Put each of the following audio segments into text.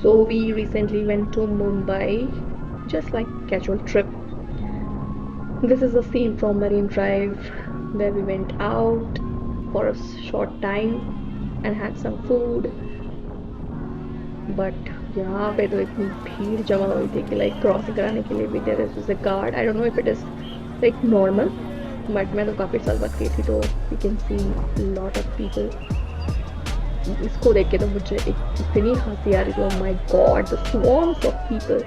So we recently went to Mumbai, just like casual trip. This is a scene from Marine Drive where we went out for a short time and had some food. But यहाँ पे तो इतनी भीड़ जमा हुई थी कि like crossing कराने के लिए भी there is a guard I don't know if it is like normal but मैं तो काफ़ी साल बाद गई थी तो we can see lot of people इसको देख के तो मुझे इतनी हंसी आ रही थी oh my God the swarms of people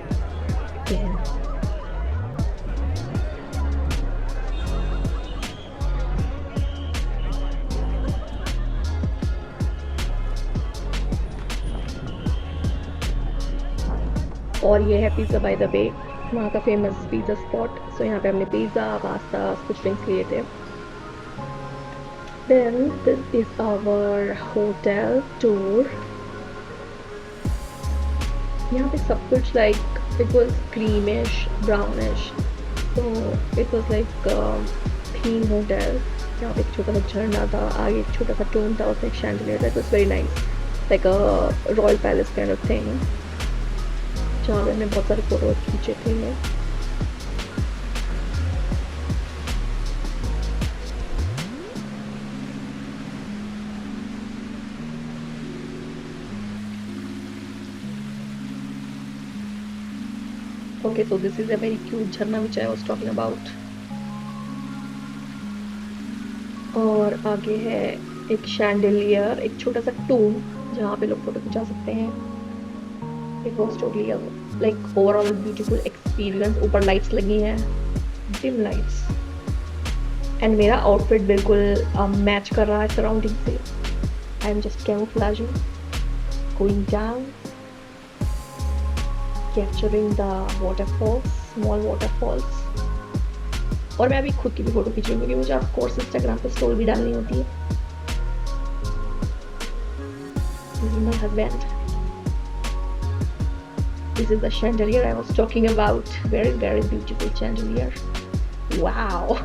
और ये है पिज़्ज़ा बाय द वे वहाँ का फेमस पिज़्ज़ा स्पॉट सो यहाँ पे हमने पिज़्ज़ा पास्ता कुछ ड्रिंक्स लिए थे then this is our hotel tour यहाँ पे सब कुछ like it was creamish brownish so it was like theme hotel यहाँ पे एक छोटा सा झरना था आगे एक छोटा सा टून था उसमें एक chandelier था it was very nice like a royal palace kind of thing जहाँ पे हमने बहुत सारे फोटोज खींचे थे Okay, so this is a very cute झरना which I was talking about. और आगे है एक शैंडलियर एक छोटा सा टूम जहाँ पे लोग फोटो खिंचा सकते हैं It was totally a like overall beautiful experience ऊपर लाइट्स लगी हैं dim lights and मेरा आउटफिट बिल्कुल मैच कर रहा है सराउंडिंग से I am just camouflaging going down capturing the waterfalls small waterfalls और मैं अभी खुद की भी फोटो खींच रही हूँ क्योंकि मुझे ऑफ कोर्स इंस्टाग्राम पे स्टोरी भी डालनी होती है This is my husband This is the chandelier I was talking about very very beautiful chandelier wow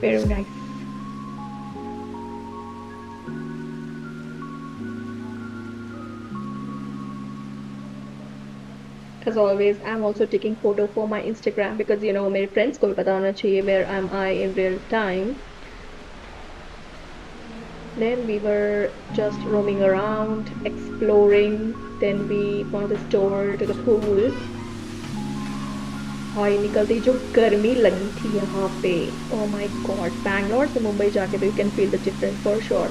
very nice As always, I'm also taking photo for my Instagram because you know मेरे friends को भी पता होना चाहिए where am I in real time. Then we were just roaming around, exploring. Then we found a store to the pool. हाय निकलती जो गर्मी लगी थी यहाँ पे Oh my God, बैंगलोर से मुंबई जाके तो you can feel the difference for sure.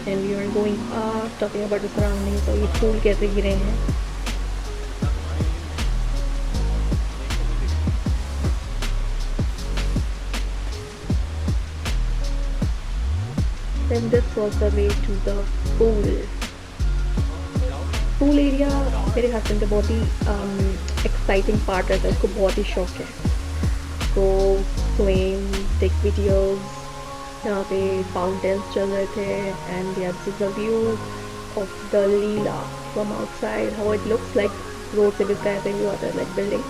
And we were going up talking about the surroundings और ये फूल कैसे गिरे हैं Then this was the way to the pool pool area मेरे husband का बहुत ही exciting part रहता है उसको बहुत ही शौक है go swim take videos यहाँ पे फाउंटेन्स चल रहे थे and yeah, this is the view of the Leela from outside how it looks like road से भी इसका ऐसे व्यू आता है like building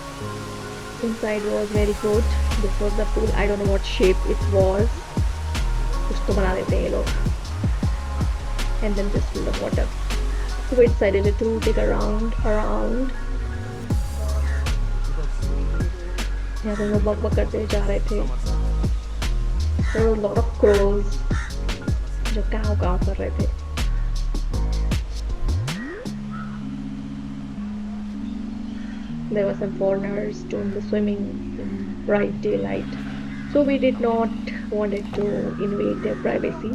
inside was very good this was the pool I don't know what shape it was कुछ तो बना देते हैं ये लोग and then just fill the water so we decided to take a round around यहाँ पे वो बक करते जा रहे थे There were a lot of crows जो काव काव कर रहे थे There were some foreigners doing the swimming in bright daylight so we did not wanted to invade their privacy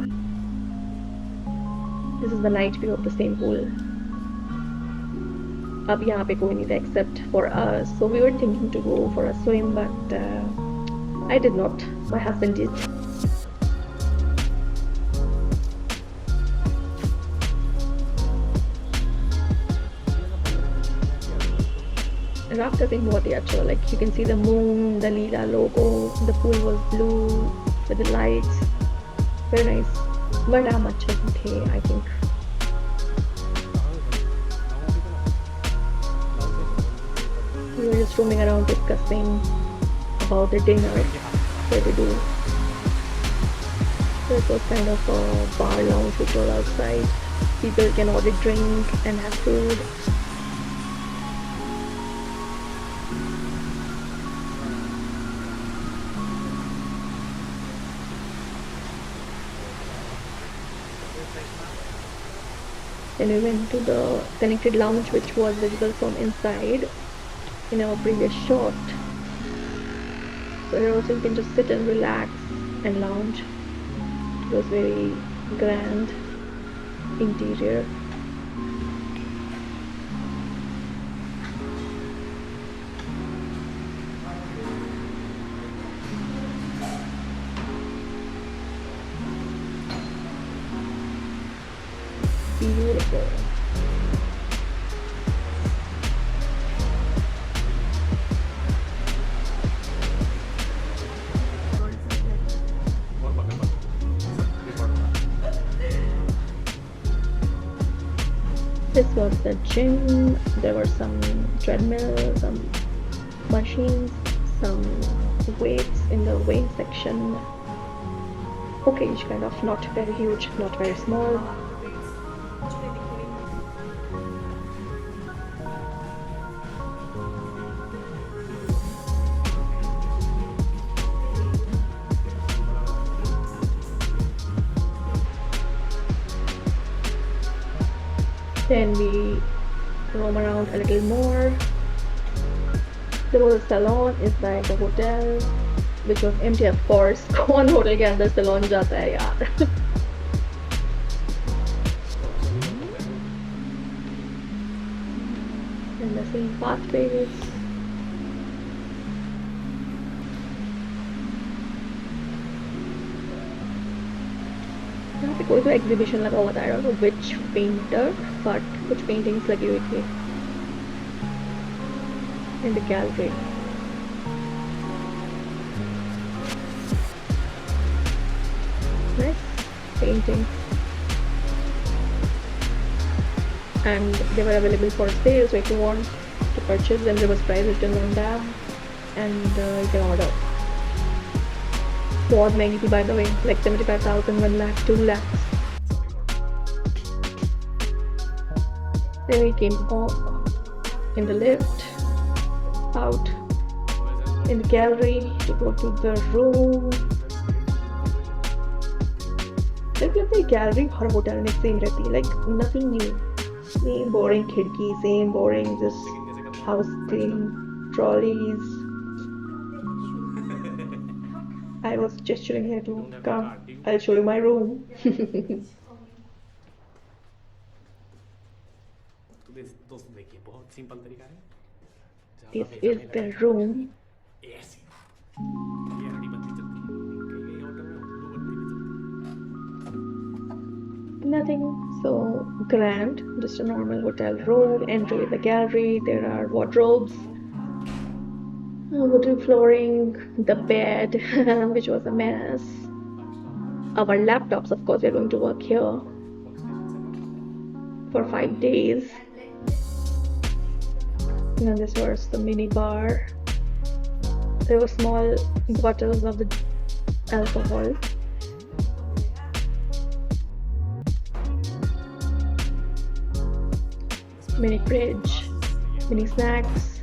This is the night view of the same pool अब यहाँ पे कोई नहीं था except for us so we were thinking to go for a swim but I did not my husband did रात का scene बहुत ही अच्छा like you can see the moon the Leela logo the pool was blue with the lights very nice but how much थे I think we were just roaming around discussing about the dinner where we do. So it was kind of a bar lounge which was outside. People can order drink and have food. Then we went to the connected lounge which was visible from inside in our previous shot. So here also you can just sit and relax and lounge. It was very grand interior. Beautiful. This was the gym. There were some treadmills, some machines, some weights in the weight section. Okay, kind of not very huge, not very small. Then we roam around a little more. There was a salon inside the hotel, which was empty of course. कौन hotel के अंदर salon जाता है यार? And the same pathways. यहाँ पे कोई तो एग्जीबिशन लगा हुआ था, I don't know which painter, but कुछ पेंटिंग्स लगी हुई थी in the gallery. Nice painting, and they were available for sale. So if you want to purchase them, there was price written on them, and you can order. बहुत महंगी थी by the way, like 75,000, 1 lakh, 2 lakhs. Then we came up in the lift, out in the gallery to go to the room. Like the gallery her hotel में same रहती है, like nothing new. Same boring खिड़की, same boring just house cleaning trolleys. I was gesturing here to come. I'll show you my room. This is the room. Nothing so grand, just a normal hotel room. Entry the gallery. There are wardrobes, wooden flooring, the bed, which was a mess. Our laptops, of course, we're going to work here for 5 days. And this was the mini bar. There were small bottles of the alcohol. Mini fridge, mini snacks.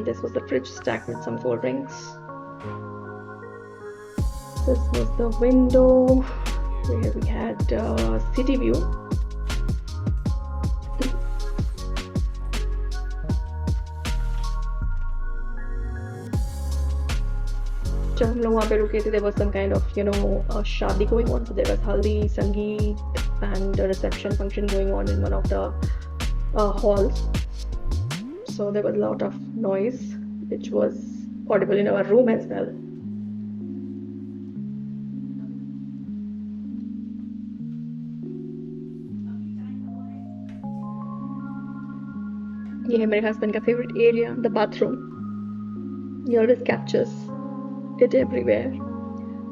This was the fridge stacked with some cold drinks. This was the window where we had city view. जब हम लोग वहाँ पे रुके थे, there was some kind of शादी going on. So there was haldi, sangeet, and a reception function going on in one of the halls. So there was a lot of noise, which was audible in our room as well. ये है मेरे husband का favorite area, the bathroom. He always captures it everywhere.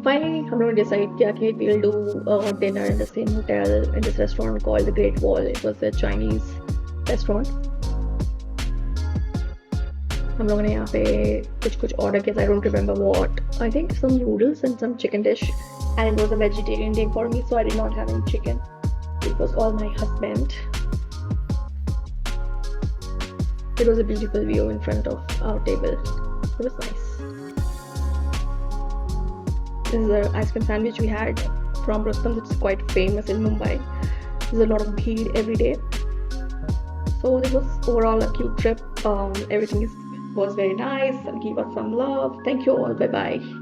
Finally, हम लोगों ने decide किया कि we'll do a dinner in the same hotel in this restaurant called the Great Wall. It was a Chinese restaurant. हम लोगों ने यहाँ पे कुछ order किया. I don't remember what. I think some noodles and some chicken dish, and it was a vegetarian day for me, so I did not have any chicken. It was all my husband. It was a beautiful view in front of our table. It was nice. This is an ice cream sandwich we had from Rustam. It's quite famous in Mumbai. There's a lot of bheed every day. So this was overall a cute trip. Everything was very nice and give us some love. Thank you all. Bye bye.